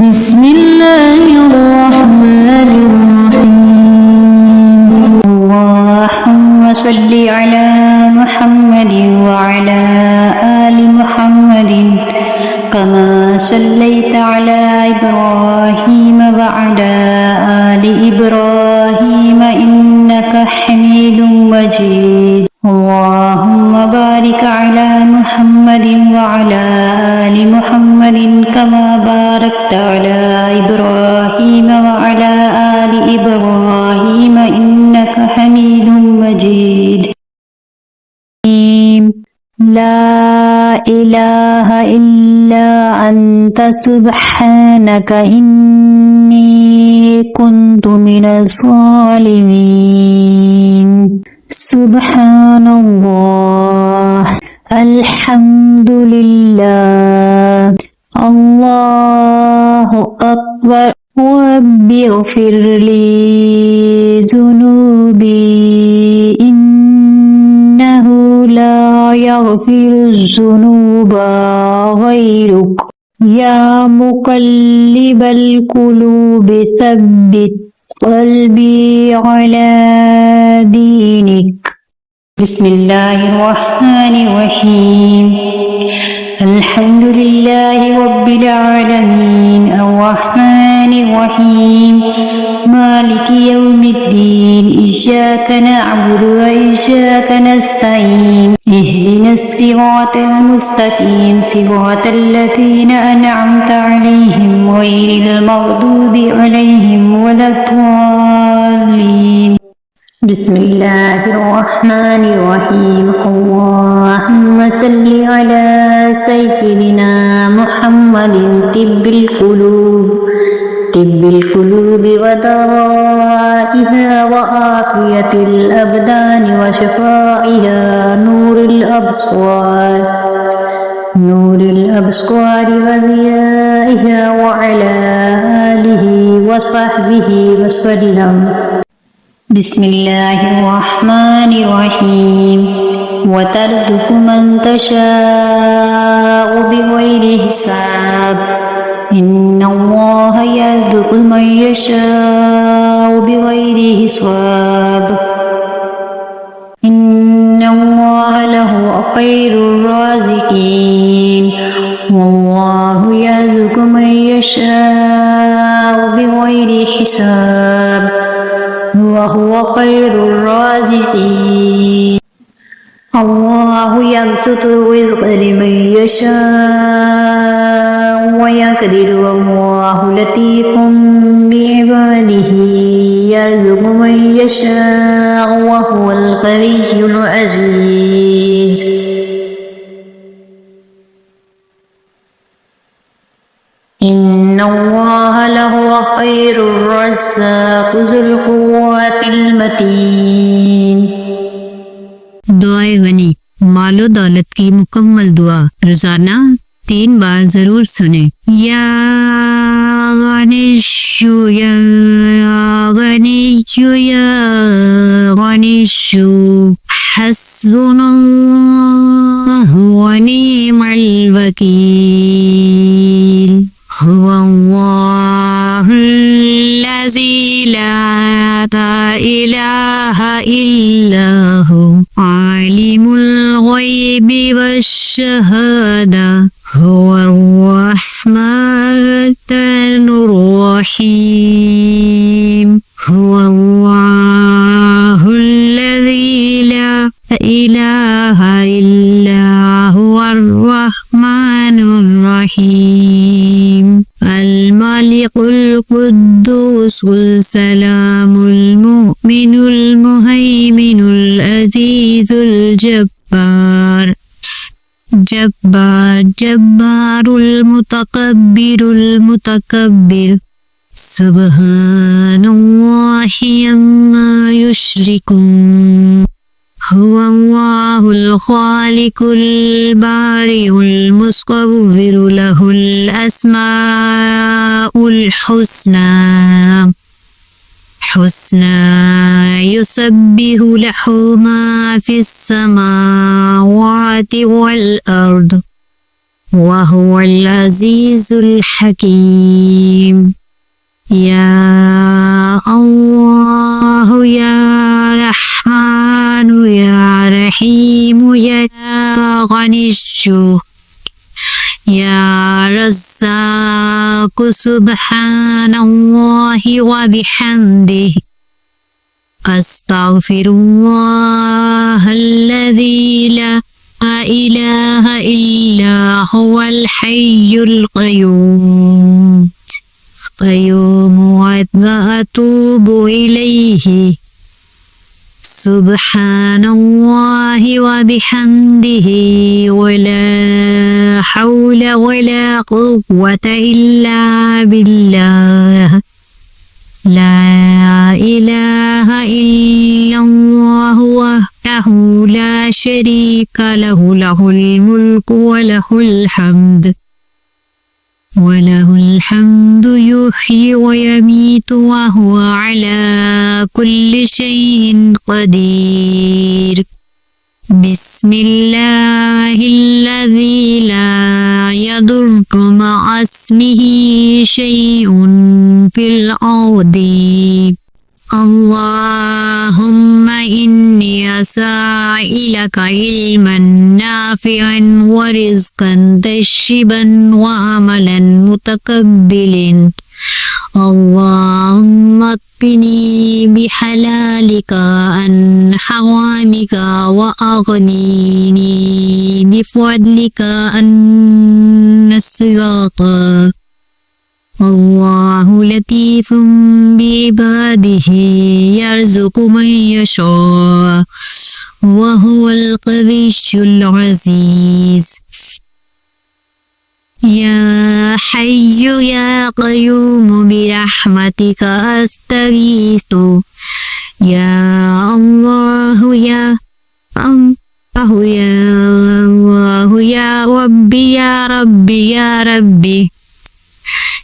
بسم الله الرحمن الرحيم اللهم صل على محمد وعلى آل محمد كما صليت على إبراهيم وعلى آل إبراهيم إنك حميد مجيد اللهم بارك على محمد وعلى آل محمد كما باركت على إبراهيم وعلى آل إبراهيم إنك حميد مجيد لا إله إلا أنت سبحانك إني كنت من الظالمين سبحان الله الحمد لله الله أكبر رب اغفر لي ذنوبي إنه لا يغفر الذنوب غيرك يا مقلب القلوب ثبت قلبي على دينك بسم الله الرحمن الرحيم الحمد لله رب العالمين الرحمن الرحيم مالك يوم الدين إياك نعبد وإياك نستعين اهدنا الصراط المستقيم صراط الذين أنعمت عليهم غير المغضوب عليهم ولا الضالين بسم الله الرحمن الرحيم اللهم صل على سيدنا محمد طب القلوب ودوائها وعافية الأبدان وشفائها نور الأبصار وضيائها وعلى آله وصحبه وسلم بسم الله الرحمن الرحيم وترزق من تشاء بغير حساب إن الله يرزق من يشاء بغير حساب إن الله له خير الرازقين والله يرزق من يشاء بغير حساب وهو خير الرازقين الله يبسط الرزق لمن يشاء ويقدر والله لطيف بعباده يرزق من يشاء وهو القوي العزيز إن الله لهو خير الرزاق ذو القوة المتين दुआए गनी मालो दौलत की मुकम्मल दुआ रोजाना 3 बार जरूर सुने या गनीशु या गनीशु या गनीशु हस्बुनल्लाहु व नि'मल वकील हुवल्लाहुल्लज़ी ला इलाहा इल्ला हु आलिमुल गैबि वश्शहादा हुवर रहमानुर रहीम हुवल्लाहुल्लज़ी ला इलाहा इल्ला हुवर रहमानुर रहीम الملك القدوس السلام المؤمن المهيمن العزيز الجبار جبار المتكبر سبحان الله عما يشركون هو الله الخالق البارئ المصور له الأسماء الحسنى يسبح له ما في السماوات والأرض وهو العزيز الحكيم. يا الله يا رحمن يا رحيم يا غني الشكر يا رزاق سبحان الله وبحمده أستغفر الله الذي لا إله إلا هو الحي القيوم وأتوب إليه. سبحان الله وبحمده ولا حول ولا قوة إلا بالله. لا إله إلا الله وحده لا شريك له له الملك وله الحمد يحيي ويميت وهو على كل شيء قدير. بسم الله الذي لا يضر مع اسمه شيء في الأرض. اللهم إني أسألك علما نافعا ورزقا طيبا وعملا متقبلا. اللهم اكفني بحلالك عن حرامك وأغنني بفضلك عن سواك. الله لطيف بعباده يرزق من يشاء وهو القوي العزيز. يا حي يا قيوم برحمتك أستغيث. يا الله يا الله يا الله يا ربي يا ربي يا ربي.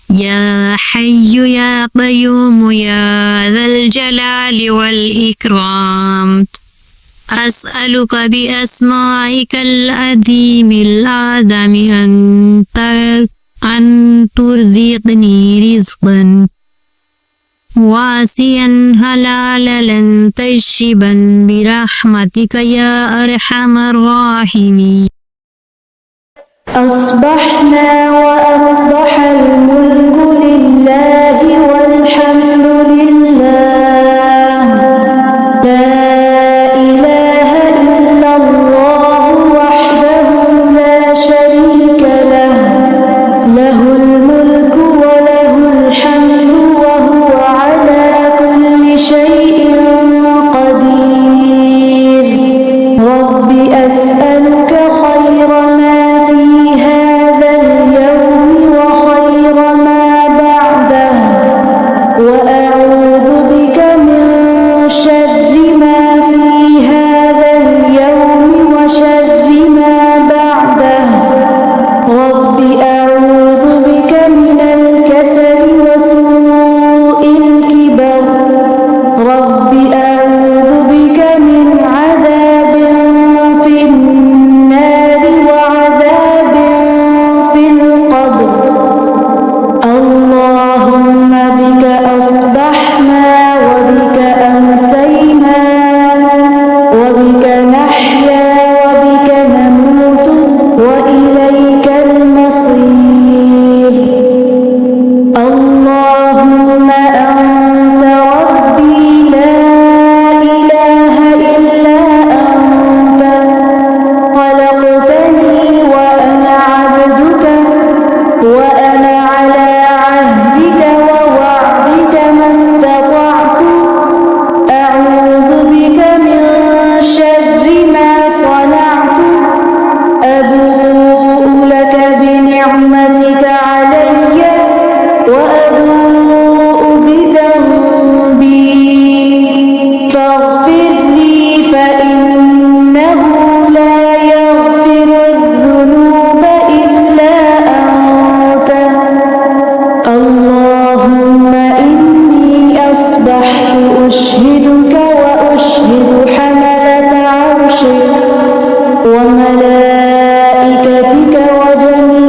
يا حي يا قيوم يا ذا الجلال والإكرام. أسألك بأسمائك العظيم الأعظم أن ترزقني رزقا واسعا حلالا طيبا برحمتك يا أرحم الراحمين. أصبحنا وأصبح الملك لله والحمد لله. لا إله إلا الله وحده لا شريك له. له الملك وله الحمد وهو على كل شيء قدير. رب أسألك خير ما في هذا اليوم وخير ما بعده، وأعوذ بك من شر ما في هذا اليوم وشر ما بعده. رب أعوذ بك من الكسل وسوء الكبر. رب أعوذ بك من عذاب في النار وعذاب في القبر. اللهم بك أصبحنا وبك أمسينا وبك نحيا وبك نموت وإليك المصير. اللهم أنت ربي لا إله إلا أنت. خلقتني وأنا عبدك وأنا على عهدك ووعدك ما استطعت. أعوذ بك من شر ما صنعت. أبوء لك بنعمتك علي وأبوء بذنبي فاغفر لي فإنه لا يغفر الذنوب إلا أنت. اللهم إني أصبحت أشهدك وأشهد حملة عرشك وملائكتك وجميع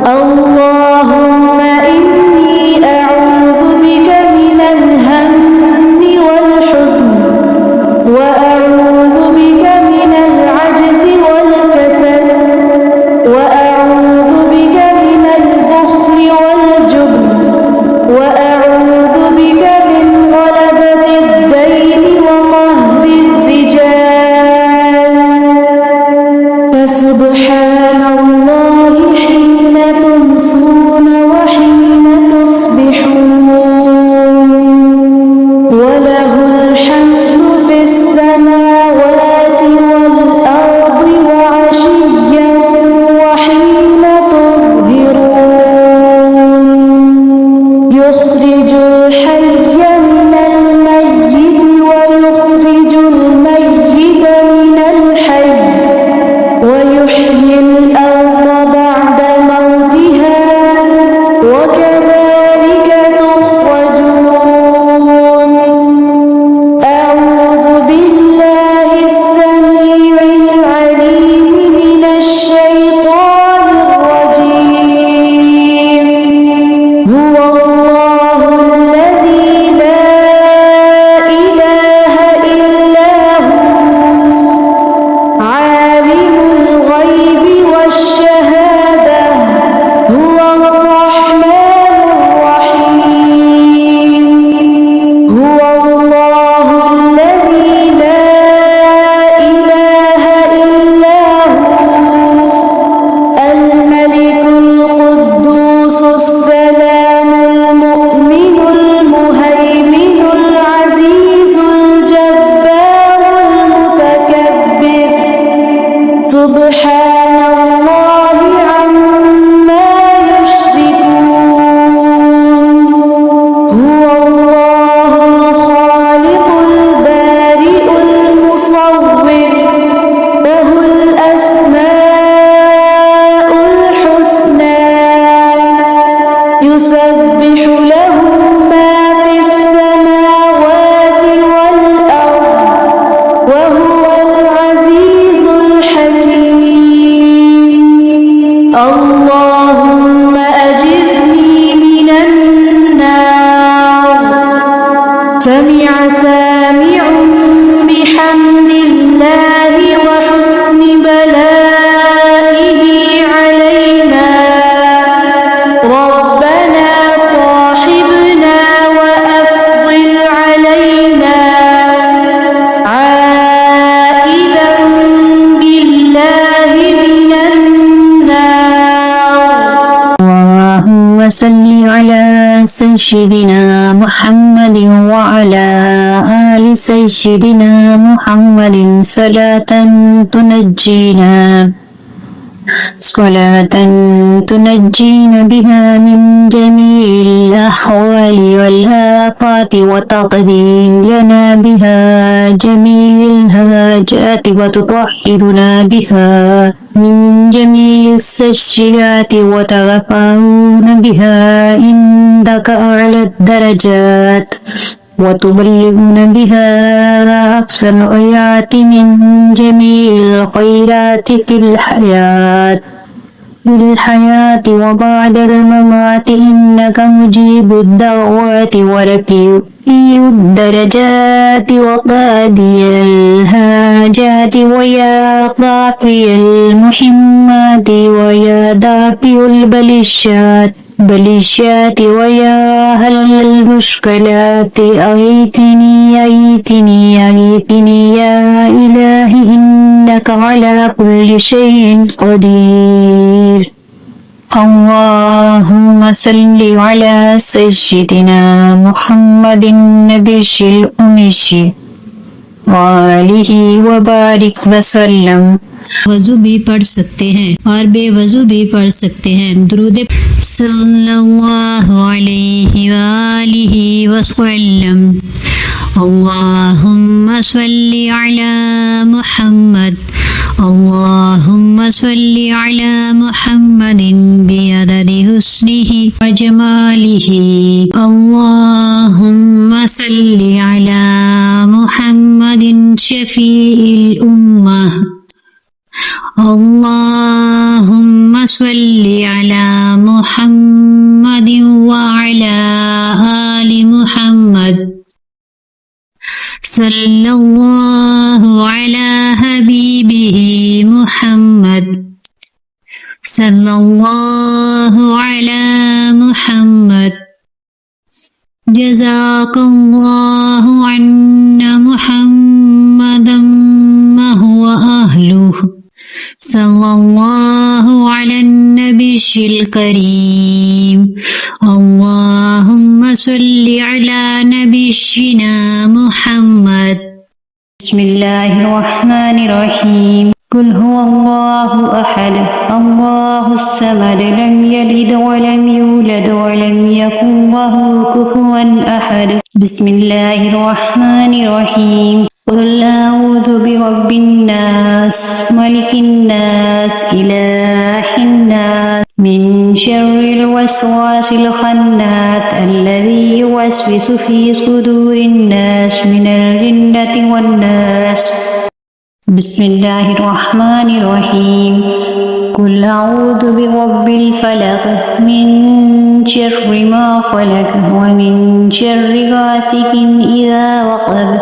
اللهم إني أعوذ بك من الهم والحزن وأعوذ بك من العجز والكسل وأعوذ بك من البخل والجبن وأعوذ بك من غلبة الدين وقهر الرجال فسبحان الله حين تمسون وحين تصبحون وله الحمد في السماوات والأرض وعشيا وحين تظهرون يخرج الحي من الميت ويخرج الميت من الحي ويحيي الأرض بعد موتها وكذلك تخرجون أعوذ بالله السميع العليم من الشيطان الرجيم هو الله الذي لا إله إلا هو عالم الغيب والشهادة هو الرحمن الرحيم هو الله الذي لا إله إلا هو الملك القدوس السلام المؤمن المهيمن العزيز الجبار المتكبر سبحان الله عما يشركون هو الله الخالق البارئ المصور له الأسماء الحسنى يسبح له ما في السماوات والأرض وهو العزيز الحكيم اللهم أجرني من النار سمع سامع بحمد الله وحسن بلائه علينا ربنا صاحبنا وأفضل علينا عائذا بالله من النار اللهم صل على سيدنا محمد وعلى آل سيدنا محمد صلاة تنجينا بها من جميع الأحوال والآفات وتقضي لنا بها جميع الحاجات وتطهرنا بها من جميع السيئات وترفعون بها عندك أعلى الدرجات وتبلغون بها أقصى الغايات من جميع الخيرات في الحياة وبعد الممات إنك مجيب الدعوات ورفيع الدرجات وقاضي الحاجات ويا قافي المحمات ويا دافع البلشات ويا هل المشكلات أغيثني يا إلهي إنك على كل شيء قدير اللهم صل على سيدنا محمد النبي الأمي وآله وبارك وسلم वजू भी पढ़ सकते हैं और बेवजू भी पढ़ सकते हैं। दुरूद सल्लल्लाहु अलैहि वालिहि वसल्लम। अल्लाहुम्मा सल्ली अला मुहम्मद अल्लाहुम्मा सल्ली अला मुहम्मदिन बिअददि हुस्निहि व जमालिहि अल्लाहुम्मा सल्ली अला मुहम्मदिन शफीइल उम्मह अल्लाहुम्मा सल्ली अला محمد وعلى آل محمد صلى الله على حبيبه محمد صلى الله على محمد جزاك الله عنا محمدا ما هو أهله صلى الله على النبي الكريم اللهم صل على نبينا محمد بسم الله الرحمن الرحيم قل هو الله أحد الله الصمد لم يلد ولم يولد ولم يكن له كفوا أحد بسم الله الرحمن الرحيم قل أعوذ برب الناس ملك الناس إله الناس من شر الوسواس الخناس الذي يوسوس في صدور الناس من الجنة والناس بسم الله الرحمن الرحيم قل أعوذ برب الفلق من شر ما خلق ومن شر غاسق إذا وقب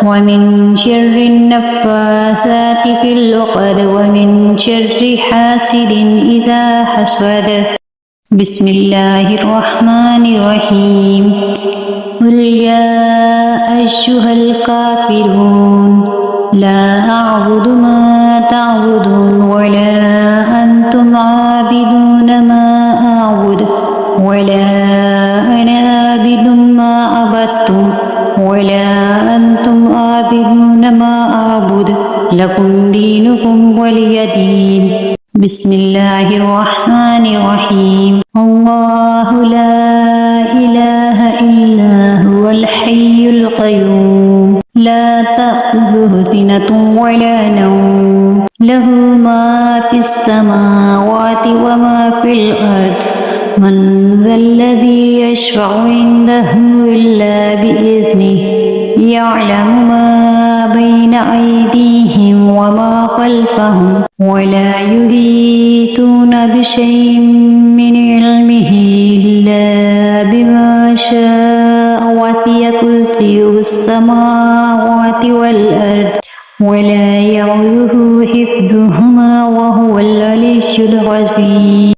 ومن شر النفاثات في العقد ومن شر حاسد إذا حسد بسم الله الرحمن الرحيم قل يا أيها الكافرون لا أعبد ما تعبدون ولا أنتم عابدون ما أعبد ولا أنا عابد ما عبدتم ولا أنتم عابدون ما أعبد لكم دينكم ولي دين بسم الله الرحمن الرحيم الله لا إله إلا هو الحي القيوم لا تأخذه سنة ولا نوم له ما في السماوات وما في الأرض من ذا الذي يشفع عنده إلا بإذنه يعلم ما بين أيديهم وما خلفهم ولا يحيطون بشيء من علمه إلا بما شاء وسع كرسيه السماوات والأرض ولا يعوده حفظهما وهو العلي العظيم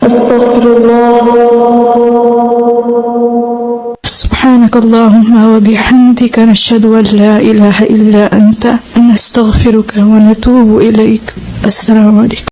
أستغفر الله. سبحانك اللهم وبحمدك نشهد أن لا إله إلا أنت نستغفرك ونتوب إليك. السلام عليكم.